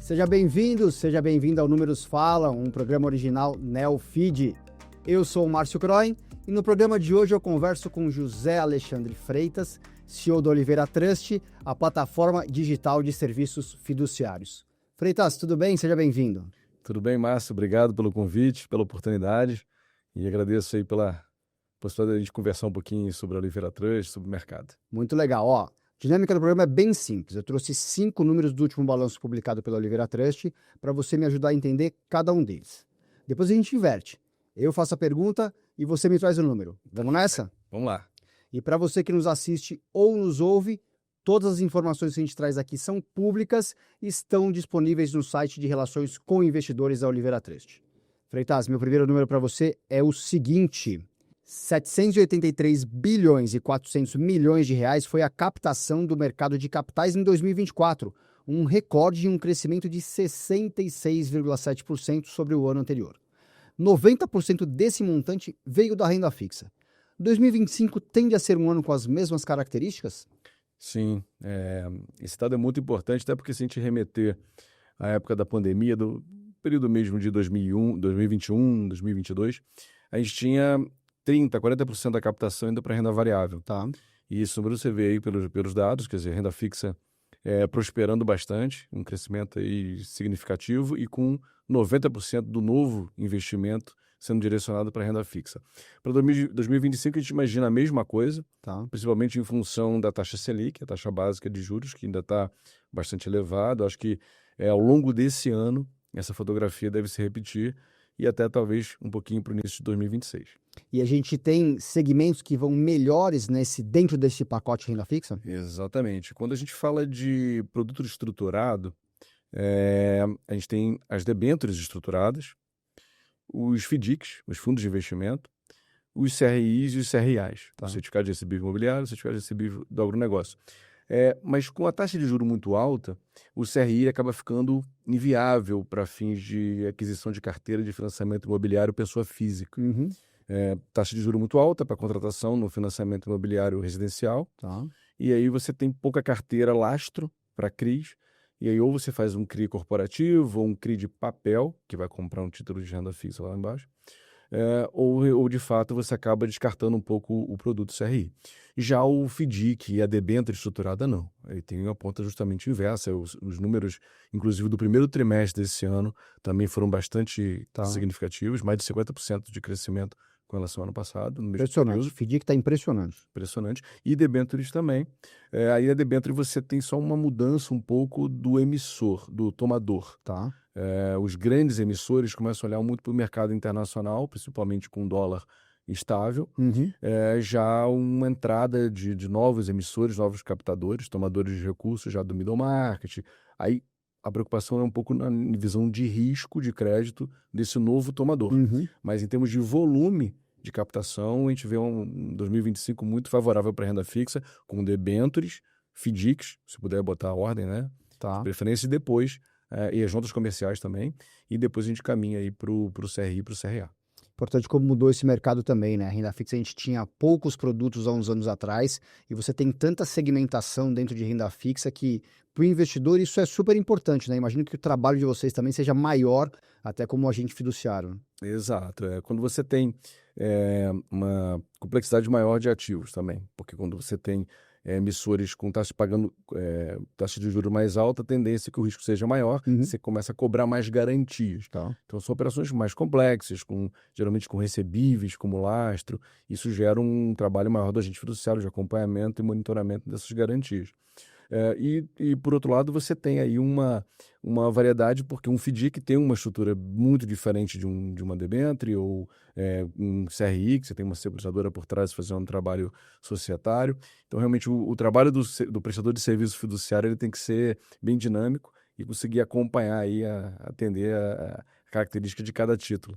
Seja bem-vindo ao Números Falam, um programa original Neofeed. Eu sou o Márcio Croin e no programa de hoje eu converso com José Alexandre Freitas, CEO da Oliveira Trust, a plataforma digital de serviços fiduciários. Freitas, tudo bem? Seja bem-vindo. Tudo bem, Márcio? Obrigado pelo convite, pela oportunidade e agradeço aí pela possibilidade de a gente conversar um pouquinho sobre a Oliveira Trust, sobre o mercado. Muito legal. A dinâmica do programa é bem simples. Eu trouxe 5 números do último balanço publicado pela Oliveira Trust para você me ajudar a entender cada um deles. Depois a gente inverte. Eu faço a pergunta e você me traz o número. Vamos nessa? Vamos lá. E para você que nos assiste ou nos ouve, todas as informações que a gente traz aqui são públicas e estão disponíveis no site de relações com investidores da Oliveira Trust. Freitas, meu primeiro número para você é o seguinte: 783 bilhões e 400 milhões de reais foi a captação do mercado de capitais em 2024, um recorde e um crescimento de 66,7% sobre o ano anterior. 90% desse montante veio da renda fixa. 2025 tende a ser um ano com as mesmas características? Sim, esse dado é muito importante, até porque se a gente remeter à época da pandemia, do período mesmo de 2021, 2022, a gente tinha 30%, 40% da captação indo para renda variável. Tá. E isso você vê aí pelos dados, quer dizer, renda fixa prosperando bastante, um crescimento aí significativo e com 90% do novo investimento sendo direcionado para renda fixa. Para 2025 a gente imagina a mesma coisa, Tá. principalmente em função da taxa Selic, a taxa básica de juros, que ainda está bastante elevada. Acho que ao longo desse ano essa fotografia deve se repetir e até talvez um pouquinho para o início de 2026. E a gente tem segmentos que vão melhores dentro desse pacote de renda fixa? Exatamente. Quando a gente fala de produto estruturado, a gente tem as debêntures estruturadas, os FDICs, os fundos de investimento, os CRIs e os CRAs, Tá. o certificado de recebível imobiliário, o certificado de recebível do agronegócio. Mas com a taxa de juros muito alta, o CRI acaba ficando inviável para fins de aquisição de carteira de financiamento imobiliário pessoa física. Uhum. Taxa de juros muito alta para contratação no financiamento imobiliário residencial. Tá. E aí você tem pouca carteira lastro para CRIs, e aí ou você faz um CRI corporativo ou um CRI de papel, que vai comprar um título de renda fixa lá embaixo, ou de fato você acaba descartando um pouco o produto CRI. Já o FDIC e a debênture estruturada não, ele tem uma ponta justamente inversa. Os números, inclusive do primeiro trimestre desse ano, também foram bastante significativos, mais de 50% de crescimento com relação ao ano passado. No mesmo Impressionante. período. O FDIC está impressionante. Impressionante. E debêntures também. Aí a debênture você tem só uma mudança um pouco do emissor, do tomador. Tá. Os grandes emissores começam a olhar muito para o mercado internacional, principalmente com dólar estável. Uhum. Já uma entrada de novos emissores, novos captadores, tomadores de recursos já do middle market. Aí a preocupação é um pouco na visão de risco de crédito desse novo tomador. Uhum. Mas em termos de volume de captação, a gente vê um 2025 muito favorável para a renda fixa, com debêntures, FDICs, se puder botar a ordem, né? Tá. De preferência, e depois, e as juntas comerciais também, e depois a gente caminha aí para o CRI e para o CRA. Importante como mudou esse mercado também, né? A renda fixa a gente tinha poucos produtos há uns anos atrás e você tem tanta segmentação dentro de renda fixa que para o investidor isso é super importante, né? Imagino que o trabalho de vocês também seja maior até como agente fiduciário. Exato. Quando você tem uma complexidade maior de ativos também, porque quando você tem emissores com taxa pagando taxa de juros mais alta, a tendência é que o risco seja maior, você começa a cobrar mais garantias. Tá. Então são operações mais complexas, geralmente com recebíveis como lastro. Isso gera um trabalho maior do agente fiduciário de acompanhamento e monitoramento dessas garantias. E por outro lado, você tem aí uma variedade, porque um FDIC tem uma estrutura muito diferente de uma debênture ou um CRI, que você tem uma seguradora por trás fazendo um trabalho societário. Então, realmente, o trabalho do prestador de serviço fiduciário ele tem que ser bem dinâmico e conseguir acompanhar aí, atender a característica de cada título.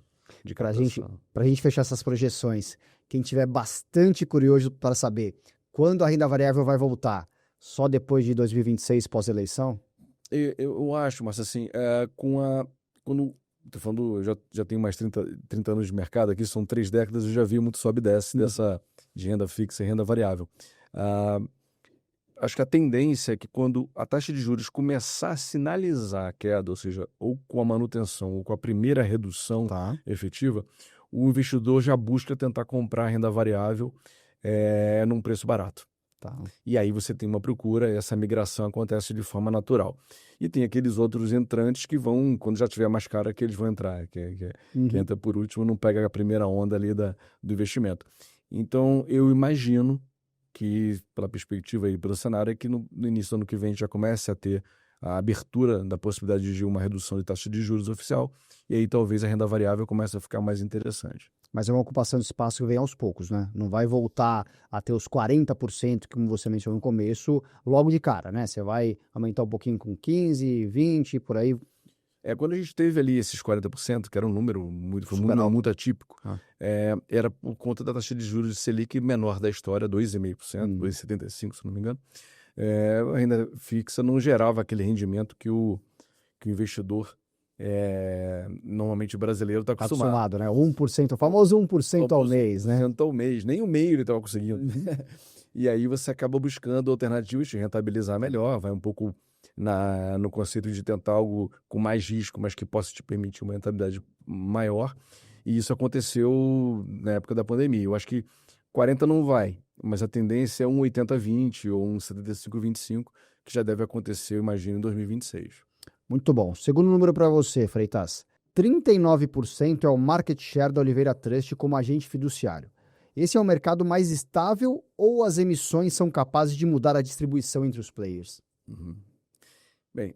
Para a gente fechar essas projeções, quem tiver bastante curioso para saber quando a renda variável vai voltar, só depois de 2026, pós-eleição? Eu acho, mas assim, quando tô falando, eu já tenho mais 30 anos de mercado aqui, são 3 décadas, eu já vi muito sobe e desce de renda fixa e renda variável. acho que a tendência é que quando a taxa de juros começar a sinalizar a queda, ou seja, ou com a manutenção ou com a primeira redução Tá, efetiva, o investidor já busca tentar comprar renda variável num preço barato. tá. E aí você tem uma procura, essa migração acontece de forma natural. E tem aqueles outros entrantes que vão, quando já tiver mais caro, que eles vão entrar, que Uhum. entra por último, não pega a primeira onda ali do investimento. Então, eu imagino que, pela perspectiva e pelo cenário, é que no início do ano que vem a gente já comece a ter a abertura da possibilidade de uma redução de taxa de juros oficial, e aí talvez a renda variável comece a ficar mais interessante. Mas é uma ocupação de espaço que vem aos poucos, né? Não vai voltar a ter os 40%, como você mencionou no começo, logo de cara, né? Você vai aumentar um pouquinho com 15, 20, por aí, Quando a gente teve ali esses 40%, que era um número foi super alto. muito atípico, Ah. era por conta da taxa de juros de Selic menor da história, 2,5%, 2,75%, se não me engano. A renda fixa não gerava aquele rendimento que o investidor normalmente brasileiro está Tá acostumado. acostumado, né? 1%, o famoso 1% ao mês, né? 1% ao mês, nem o meio ele estava conseguindo. E aí você acaba buscando alternativas de rentabilizar melhor, vai um pouco no conceito de tentar algo com mais risco, mas que possa te permitir uma rentabilidade maior. E isso aconteceu na época da pandemia. Eu acho que 40 não vai, mas a tendência é um 80-20 ou um 75-25, que já deve acontecer, eu imagino, em 2026. Muito bom. Segundo número para você, Freitas. 39% é o market share da Oliveira Trust como agente fiduciário. Esse é o mercado mais estável ou as emissões são capazes de mudar a distribuição entre os players? Uhum. Bem,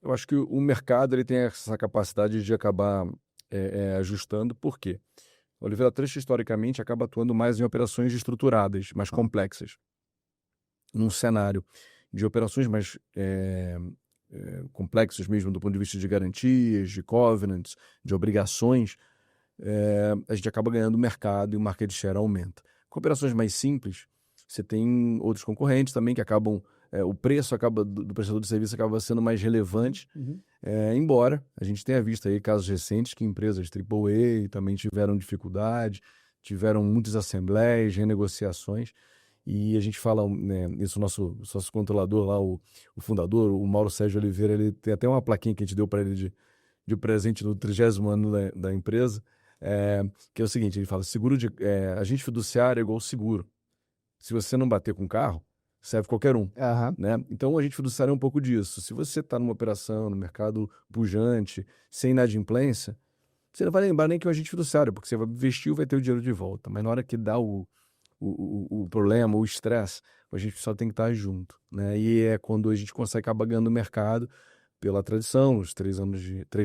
eu acho que o mercado ele tem essa capacidade de acabar ajustando, por quê? A Oliveira Trust, historicamente, acaba atuando mais em operações estruturadas, mais complexas. Num cenário de operações mais complexas mesmo, do ponto de vista de garantias, de covenants, de obrigações, a gente acaba ganhando mercado e o market share aumenta. Com operações mais simples, você tem outros concorrentes também que acabam o preço do prestador de serviço acaba sendo mais relevante, embora a gente tenha visto aí casos recentes que empresas AAA também tiveram dificuldade, tiveram muitas assembleias, renegociações, e a gente fala, né, isso, o nosso sócio controlador lá, o fundador, o Mauro Sérgio Oliveira, ele tem até uma plaquinha que a gente deu para ele de presente no 30º ano da empresa, que é o seguinte, ele fala, agente fiduciário é igual seguro. Se você não bater com o carro, serve qualquer um. Aham. Né? Então, o agente fiduciário é um pouco disso. Se você está numa operação, no mercado pujante, sem inadimplência, você não vai lembrar nem que é um agente fiduciário, porque você vai investir e vai ter o dinheiro de volta. Mas na hora que dá o problema, o estresse, a gente só tem que estar junto. Né? E é quando a gente consegue acabar ganhando o mercado, pela tradição, os 3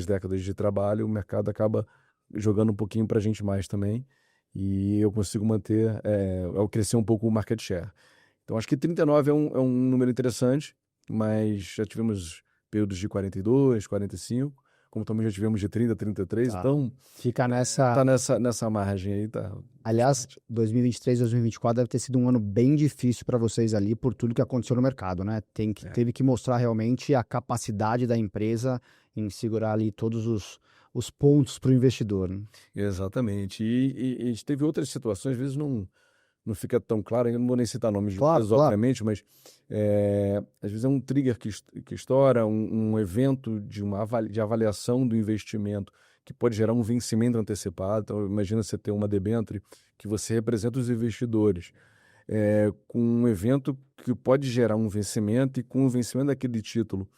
décadas de trabalho, o mercado acaba jogando um pouquinho para a gente mais também. E eu consigo manter, ao crescer um pouco o market share. Então, acho que 39 é um número interessante, mas já tivemos períodos de 42, 45, como também já tivemos de 30, 33, Tá. então Fica nessa. tá nessa margem aí, tá. Aliás, 2023, 2024 deve ter sido um ano bem difícil para vocês ali por tudo que aconteceu no mercado, né? Teve que mostrar realmente a capacidade da empresa em segurar ali todos os pontos para o investidor, né? Exatamente. E a gente teve outras situações, às vezes não fica tão claro, eu não vou nem citar nomes de Claro, empresas, claro. obviamente, mas às vezes é um trigger que estoura, um evento de avaliação do investimento que pode gerar um vencimento antecipado. Então, imagina você ter uma debênture que você representa os investidores, com um evento que pode gerar um vencimento, e com o vencimento daquele título,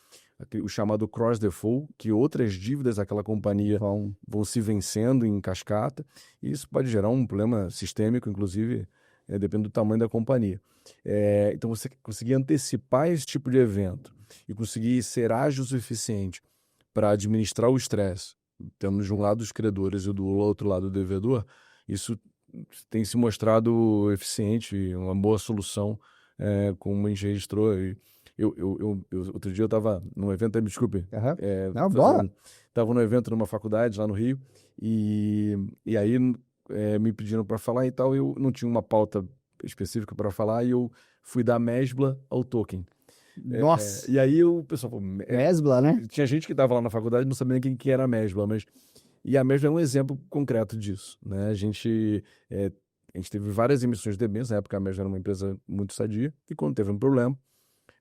o chamado cross default, que outras dívidas daquela companhia vão se vencendo em cascata, e isso pode gerar um problema sistêmico, inclusive, depende do tamanho da companhia. Então, você conseguir antecipar esse tipo de evento e conseguir ser ágil o suficiente para administrar o estresse, tendo de um lado os credores e do outro lado o devedor, isso tem se mostrado eficiente, uma boa solução, como a gente registrou. Outro dia eu estava num evento, me desculpe, Não, bora. estava num evento numa faculdade lá no Rio, e aí me pediram para falar e tal, eu não tinha uma pauta específica para falar, e eu fui dar mesbla ao token. Nossa, E aí o pessoal falou, Mesbla, né? tinha gente que estava lá na faculdade e não sabia nem quem era a mesbla, e a mesbla é um exemplo concreto disso, né? A gente a gente teve várias emissões de debêntures, na época a Mesa era uma empresa muito sadia, e quando teve um problema,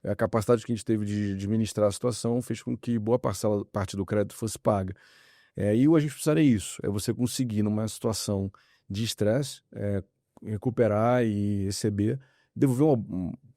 a capacidade que a gente teve de administrar a situação fez com que boa parte do crédito fosse paga. E o agente fiduciário é isso, é você conseguir, numa situação de estresse, recuperar e receber, devolver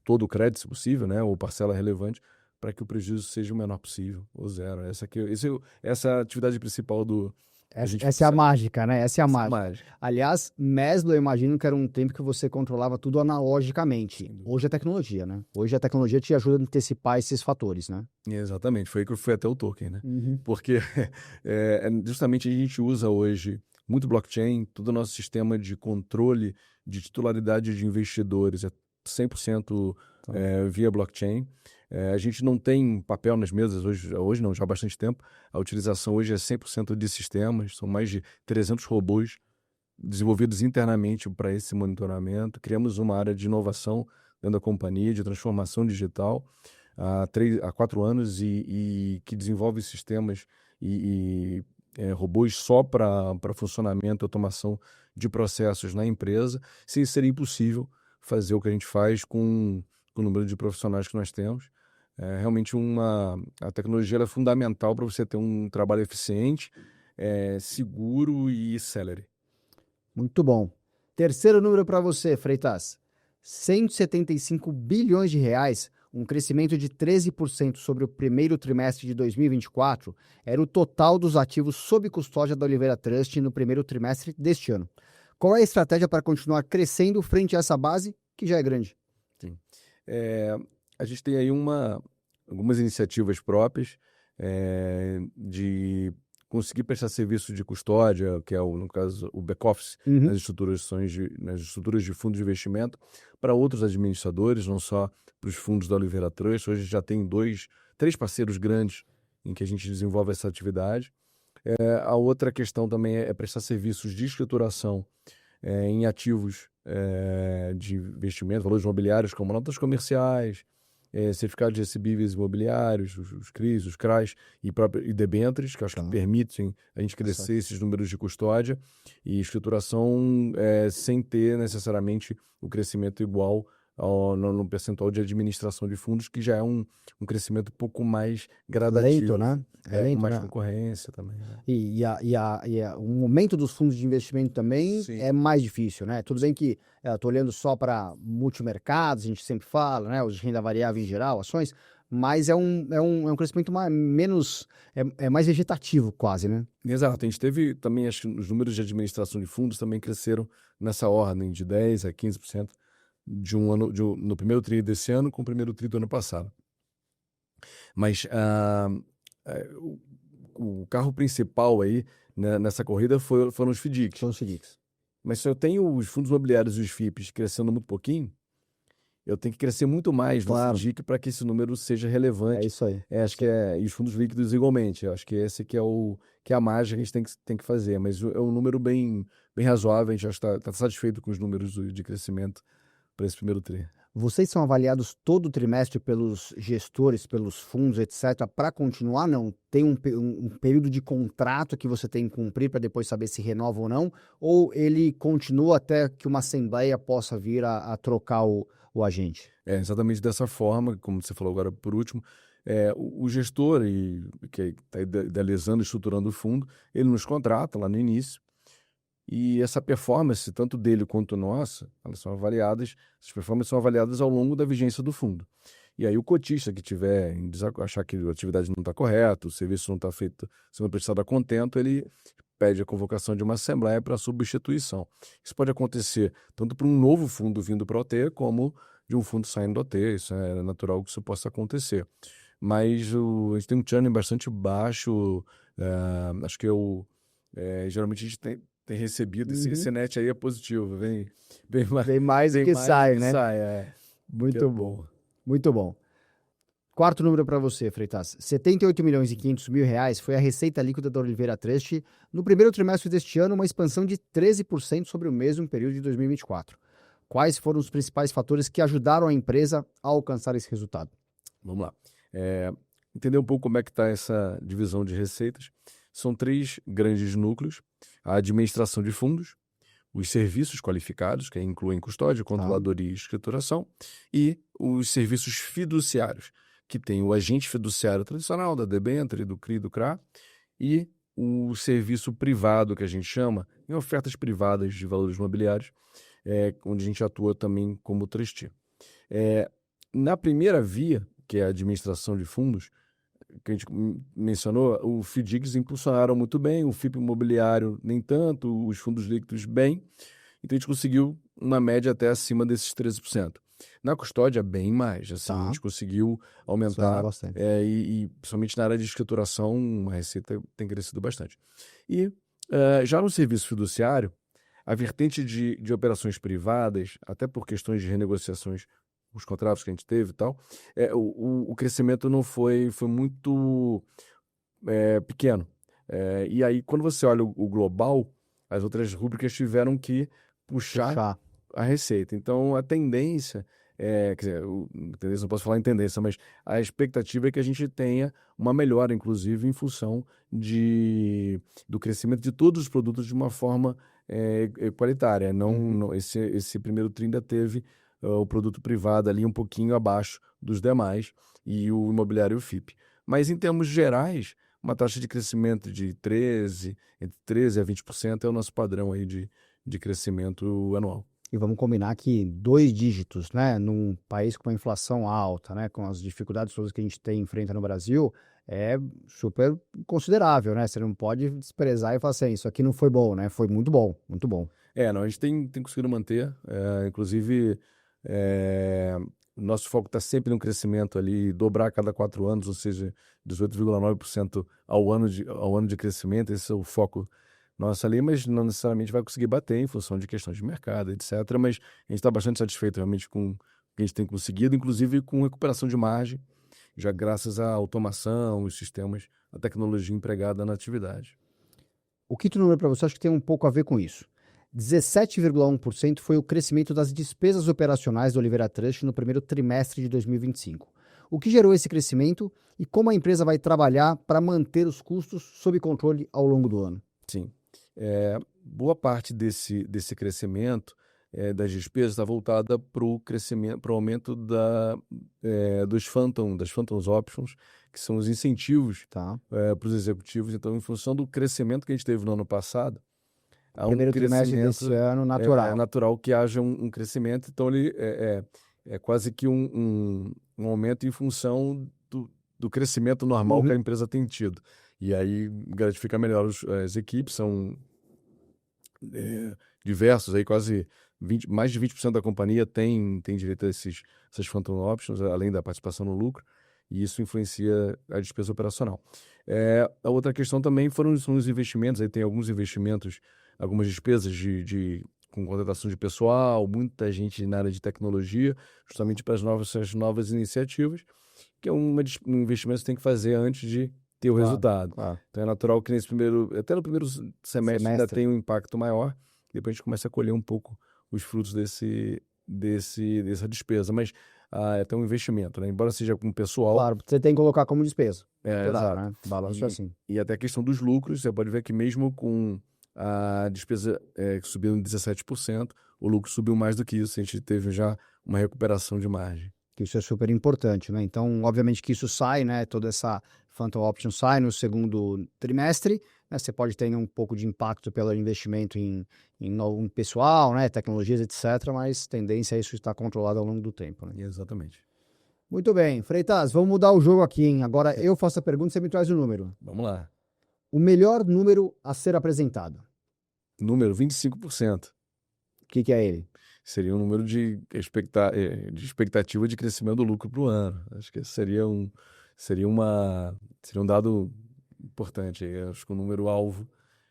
todo o crédito, se possível, né, ou parcela relevante, para que o prejuízo seja o menor possível, ou zero. Essa é a atividade principal do agente Essa é a fiduciário. mágica, né? Essa é a Essa é a mágica. mágica. Aliás, Meslo, eu imagino que era um tempo que você controlava tudo analogicamente. Hoje é tecnologia, né? Hoje a tecnologia te ajuda a antecipar esses fatores, né? Exatamente, foi aí que eu fui até o token, né? Uhum. Porque justamente a gente usa hoje muito blockchain, todo o nosso sistema de controle de titularidade de investidores é 100% via blockchain. A gente não tem papel nas mesas hoje não, já há bastante tempo. A utilização hoje é 100% de sistemas, são mais de 300 robôs desenvolvidos internamente para esse monitoramento. Criamos uma área de inovação dentro da companhia, de transformação digital, há 4 anos e que desenvolve sistemas e robôs só para funcionamento e automação de processos na empresa. Sem isso seria impossível fazer o que a gente faz com o número de profissionais que nós temos. Realmente a tecnologia ela é fundamental para você ter um trabalho eficiente, seguro e celere. Muito bom. Terceiro número para você, Freitas. 175 bilhões de reais, um crescimento de 13% sobre o primeiro trimestre de 2024, era o total dos ativos sob custódia da Oliveira Trust no primeiro trimestre deste ano. Qual é a estratégia para continuar crescendo frente a essa base, que já é grande? Sim. A gente tem aí algumas iniciativas próprias de conseguir prestar serviço de custódia, que é, no caso, o back-office, nas estruturas de fundos de investimento, para outros administradores, não só para os fundos da Oliveira Trust. Hoje já tem 3 parceiros grandes em que a gente desenvolve essa atividade. A outra questão também é prestar serviços de escrituração em ativos de investimento, valores imobiliários, como notas comerciais, certificados de recebíveis imobiliários, os CRIs, os CRAs e debêntures, que acho que permitem a gente crescer esses números de custódia e escrituração sem ter necessariamente o crescimento igual no percentual de administração de fundos, que já é um crescimento um pouco mais gradativo. Lento, né? Com mais concorrência também. Né? E o momento dos fundos de investimento também é mais difícil, né? Tudo bem que estou olhando só para multimercados, a gente sempre fala, né? Os de renda variável em geral, ações, mas é um crescimento menos, mais vegetativo quase, né? Exato, a gente teve também, acho que os números de administração de fundos também cresceram nessa ordem de 10% a 15% no primeiro tri desse ano com o primeiro tri do ano passado. Mas o carro principal aí nessa corrida foram os FDICs. São os FDICs. Mas se eu tenho os fundos imobiliários e os FIPs crescendo muito pouquinho, eu tenho que crescer muito mais no FDIC para que esse número seja relevante. É isso aí. Acho que e os fundos líquidos igualmente. Acho que esse que é a mágica que a gente tem que fazer. Mas é um número bem razoável. A gente já está satisfeito com os números de crescimento para esse primeiro tri. Vocês são avaliados todo trimestre pelos gestores, pelos fundos, etc., para continuar? Não? Tem um período de contrato que você tem que cumprir para depois saber se renova ou não? Ou ele continua até que uma assembleia possa vir a trocar o agente? Exatamente dessa forma, como você falou agora por último. O gestor que está idealizando e estruturando o fundo, ele nos contrata lá no início. E essa performance, tanto dele quanto nossa, essas performances são avaliadas ao longo da vigência do fundo. E aí o cotista que tiver achar que a atividade não está correta, o serviço não está feito, sendo prestado a contento, ele pede a convocação de uma assembleia para substituição. Isso pode acontecer tanto para um novo fundo vindo para o OT, como de um fundo saindo do OT. Isso é natural que isso possa acontecer. Mas a gente tem um churn bastante baixo. Acho que geralmente a gente tem recebido, esse net aí é positivo, vem mais do que sai, né? Muito bom. Muito bom. Quarto número para você, Freitas. 78 milhões e 500 mil reais foi a receita líquida da Oliveira Trust no primeiro trimestre deste ano, uma expansão de 13% sobre o mesmo período de 2024. Quais foram os principais fatores que ajudaram a empresa a alcançar esse resultado? Vamos lá. Entender um pouco como é que está essa divisão de receitas. São 3 grandes núcleos: a administração de fundos, os serviços qualificados, que incluem custódia, controladoria e escrituração, e os serviços fiduciários, que tem o agente fiduciário tradicional, da debênture, do CRI, do CRA, e o serviço privado, que a gente chama, em ofertas privadas de valores imobiliários, onde a gente atua também como trustee. Na primeira via, que é a administração de fundos, que a gente mencionou, o FDICs impulsionaram muito bem, o FIP imobiliário nem tanto, os fundos líquidos bem, então a gente conseguiu uma média até acima desses 13%. Na custódia, bem mais, assim, a gente conseguiu aumentar, bastante. E principalmente na área de escrituração, a receita tem crescido bastante. E já no serviço fiduciário, a vertente de operações privadas, até por questões de renegociações, os contratos que a gente teve e tal, o crescimento não foi muito pequeno. E aí, quando você olha o global, as outras rúbricas tiveram que puxar a receita. Então, a tendência, quer dizer, tendência, não posso falar em tendência, mas a expectativa é que a gente tenha uma melhora, inclusive, em função do crescimento de todos os produtos de uma forma igualitária. Esse primeiro TRI ainda teve o produto privado ali um pouquinho abaixo dos demais e o imobiliário e o FIP. Mas, em termos gerais, uma taxa de crescimento de entre 13% a 20% é o nosso padrão aí de crescimento anual. E vamos combinar que 2 dígitos, né, num país com uma inflação alta, né, com as dificuldades todas que a gente enfrenta no Brasil, é super considerável, né? Você não pode desprezar e falar assim, isso aqui não foi bom, né? Foi muito bom, muito bom. Não, a gente tem conseguido manter, inclusive, o nosso foco está sempre no crescimento ali, dobrar a cada 4 anos, ou seja, 18,9% ao ano de crescimento, esse é o foco nosso ali, mas não necessariamente vai conseguir bater em função de questões de mercado, etc. Mas a gente está bastante satisfeito realmente com o que a gente tem conseguido, inclusive com recuperação de margem, já graças à automação, os sistemas, a tecnologia empregada na atividade. O quinto número para você, acho que tem um pouco a ver com isso. 17,1% foi o crescimento das despesas operacionais do Olivera Trust no primeiro trimestre de 2025. O que gerou esse crescimento e como a empresa vai trabalhar para manter os custos sob controle ao longo do ano? Sim. Boa parte desse crescimento das despesas está voltada para o crescimento, para o aumento das Phantom Options, que são os incentivos para os executivos. Então, em função do crescimento que a gente teve no ano passado, há primeiro trimestre desse ano, natural. É natural que haja um crescimento. Então, ele é quase que um aumento em função do crescimento normal que a empresa tem tido. E aí gratifica melhor as equipes, são diversos, aí quase mais de 20% da companhia tem direito a essas Phantom Options, além da participação no lucro, e isso influencia a despesa operacional. A outra questão também são os investimentos, aí tem alguns investimentos, algumas despesas com contratação de pessoal, muita gente na área de tecnologia, justamente para essas novas iniciativas, que é um investimento que você tem que fazer antes de ter o resultado. Claro. Então é natural que até no primeiro semestre ainda tem um impacto maior, depois a gente começa a colher um pouco os frutos dessa despesa, mas é até um investimento, né? Embora seja com pessoal. Claro, você tem que colocar como despesa. Exato. Né? Balanço é assim. E até a questão dos lucros, você pode ver que mesmo com a despesa que subiu em 17%, o lucro subiu mais do que isso, a gente teve já uma recuperação de margem. Isso é super importante, né? Então, obviamente que isso sai, né? Toda essa Phantom Option sai no segundo trimestre, né? Você pode ter um pouco de impacto pelo investimento em pessoal, né? Tecnologias, etc. Mas tendência é isso estar controlado ao longo do tempo, né? Exatamente. Muito bem. Freitas, vamos mudar o jogo aqui, hein? Agora eu faço a pergunta e você me traz o número. Vamos lá. O melhor número a ser apresentado? Número 25%. O que é ele? Seria um número de expectativa de crescimento do lucro para o ano. Acho que esse seria um dado importante. Acho que um número alvo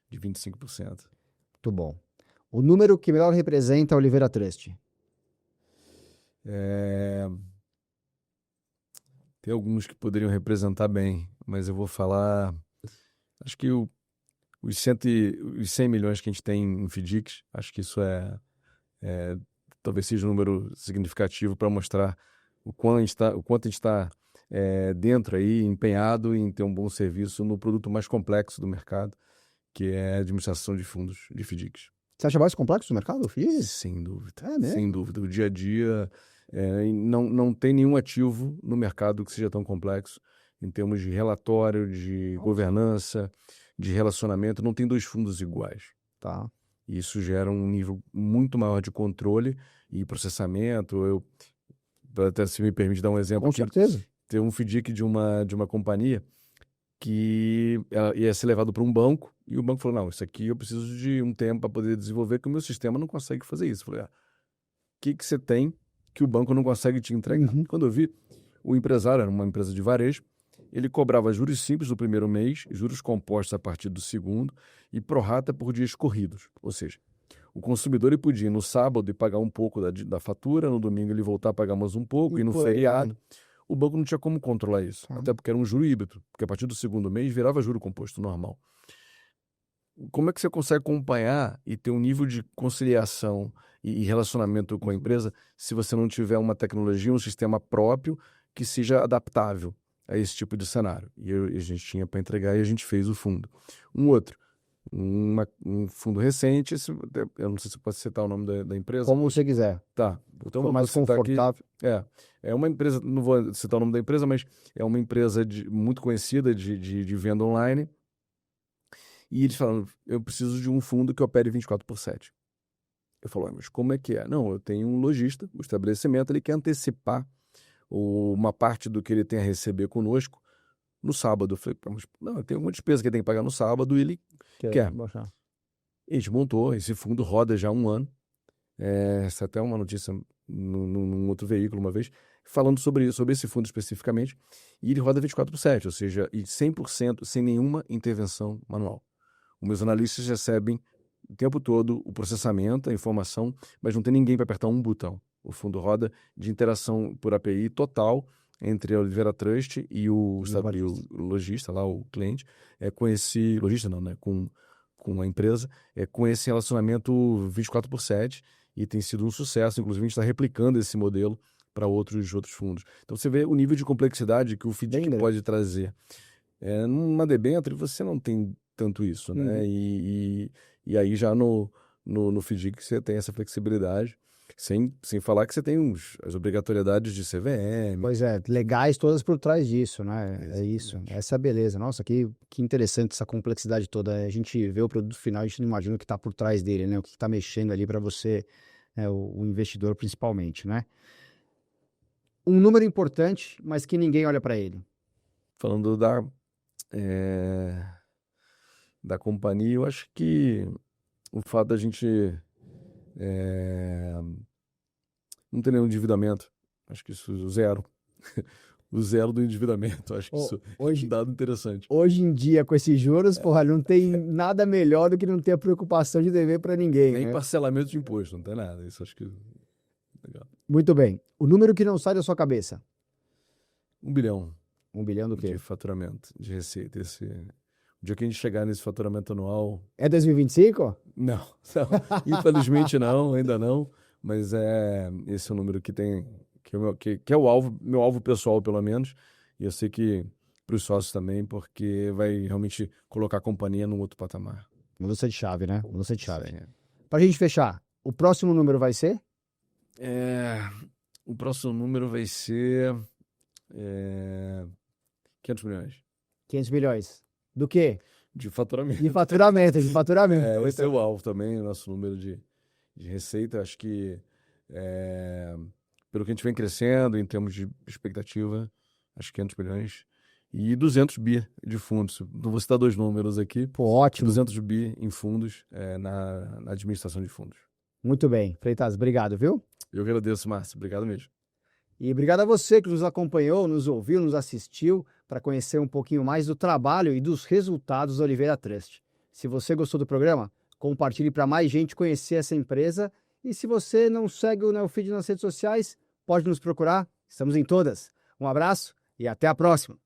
de 25%. Muito bom. O número que melhor representa a Olivera Trust? Tem alguns que poderiam representar bem, mas eu vou falar... Acho que os 100 milhões que a gente tem em FDICs, acho que isso talvez seja um número significativo para mostrar o quanto a gente está dentro aí, empenhado em ter um bom serviço no produto mais complexo do mercado, que é a administração de fundos de FDICs. Você acha mais complexo o mercado, FIIs? Sem dúvida. É mesmo? Sem dúvida. O dia a dia não tem nenhum ativo no mercado que seja tão complexo em termos de relatório, de governança, de relacionamento. Não tem dois fundos iguais. Tá. E isso gera um nível muito maior de controle e processamento. Até se me permite dar um exemplo. Com certeza. Tem um FDIC de uma companhia que ia ser levado para um banco e o banco falou, não, isso aqui eu preciso de um tempo para poder desenvolver, que o meu sistema não consegue fazer isso. Eu falei, o que você tem que o banco não consegue te entregar? Uhum. Quando eu vi, o empresário era uma empresa de varejo, ele cobrava juros simples no primeiro mês, juros compostos a partir do segundo e prorata por dias corridos. Ou seja, o consumidor ele podia ir no sábado e pagar um pouco da fatura, no domingo ele voltar a pagar mais um pouco, e no feriado. O banco não tinha como controlar isso, até porque era um juro híbrido, porque a partir do segundo mês virava juro composto normal. Como é que você consegue acompanhar e ter um nível de conciliação e relacionamento com a empresa se você não tiver uma tecnologia, um sistema próprio que seja adaptável a esse tipo de cenário? E a gente tinha para entregar e a gente fez o fundo. Um fundo recente, eu não sei se pode citar o nome da empresa. Como você quiser. Tá. Então For mais confortável. Aqui. É uma empresa, não vou citar o nome da empresa, mas é uma empresa muito conhecida de venda online. E eles falaram, eu preciso de um fundo que opere 24/7. Eu falo, mas como é que é? Não, eu tenho um lojista, o estabelecimento, ele quer antecipar uma parte do que ele tem a receber conosco no sábado. Eu falei, mas não, tem alguma despesa que ele tem que pagar no sábado e ele quer. Baixar. A gente montou, esse fundo roda já há um ano. Essa é até uma notícia num outro veículo uma vez, falando sobre esse fundo especificamente, e ele roda 24/7, ou seja, e 100% sem nenhuma intervenção manual. Os meus analistas recebem o tempo todo o processamento, a informação, mas não tem ninguém para apertar um botão. O fundo roda de interação por API total entre a Olivera Trust e o lojista, lá, o cliente, com esse lojista não, né, com a empresa, com esse relacionamento 24/7, e tem sido um sucesso. Inclusive, a gente está replicando esse modelo para outros fundos. Então, você vê o nível de complexidade que o FDIC pode trazer. Numa debênture, você não tem tanto isso, né? E aí, já no FDIC, você tem essa flexibilidade, sem falar que você tem as obrigatoriedades de CVM. Pois é, legais todas por trás disso, né? É isso. Essa é a beleza. Nossa, que interessante essa complexidade toda. A gente vê o produto final, a gente não imagina o que está por trás dele, né? O que está mexendo ali para você, o investidor principalmente, né? Um número importante, mas que ninguém olha para ele. Falando da companhia, eu acho que o fato da gente não ter nenhum endividamento, acho que isso zero. O zero do endividamento, acho que isso é um dado interessante. Hoje em dia, com esses juros, porra, não tem nada melhor do que não ter a preocupação de dever para ninguém. Nem né? parcelamento de imposto, não tem nada. Isso acho que legal. Muito bem. O número que não sai da sua cabeça? 1 bilhão. 1 bilhão do quê? De faturamento, de receita. O dia que a gente chegar nesse faturamento anual... É 2025? Não. Infelizmente não, ainda não. Mas esse é o número que é o meu alvo pessoal, pelo menos. E eu sei que para os sócios também, porque vai realmente colocar a companhia num outro patamar. Mudança de chave, né? Mudança de chave. Para a gente fechar, o próximo número vai ser? O próximo número vai ser 500 milhões. 500 milhões. Do quê? De faturamento. De faturamento. Esse é o alvo também, o nosso número de receita. Acho que, pelo que a gente vem crescendo em termos de expectativa, acho que 500 milhões. E 200 bi de fundos. Não vou citar dois números aqui. Pô, ótimo. 200 bi em fundos na administração de fundos. Muito bem. Freitas, obrigado, viu? Eu agradeço, Márcio. Obrigado mesmo. E obrigado a você que nos acompanhou, nos ouviu, nos assistiu, para conhecer um pouquinho mais do trabalho e dos resultados da Olivera Trust. Se você gostou do programa, compartilhe para mais gente conhecer essa empresa. E se você não segue o Neofeed nas redes sociais, pode nos procurar. Estamos em todas. Um abraço e até a próxima.